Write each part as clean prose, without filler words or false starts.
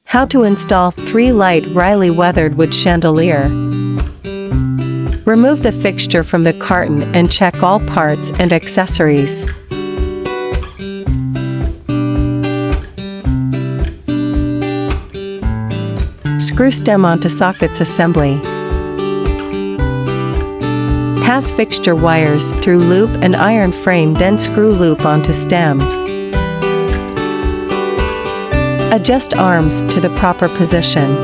How to install 3-light Riley weathered wood chandelier. Remove the fixture from the carton and check all parts and accessories. Screw stem onto sockets assembly. Pass fixture wires through loop and iron frame, then screw loop onto stem. Adjust arms to the proper position.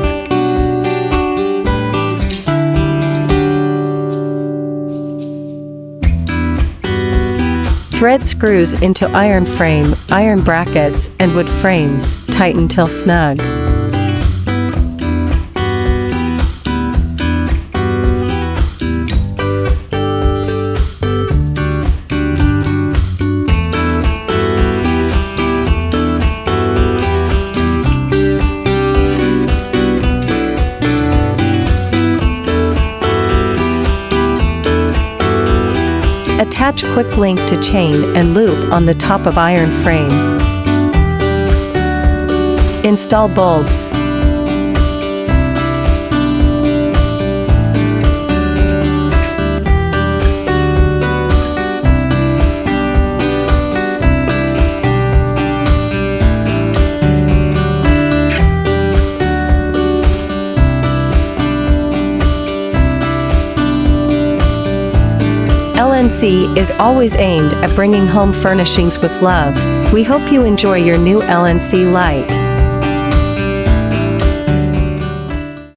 Thread screws into iron frame, iron brackets, and wood frames, tighten till snug. Attach quick link to chain and loop on the top of iron frame. Install bulbs. LNC is always aimed at bringing home furnishings with love. We hope you enjoy your new LNC light.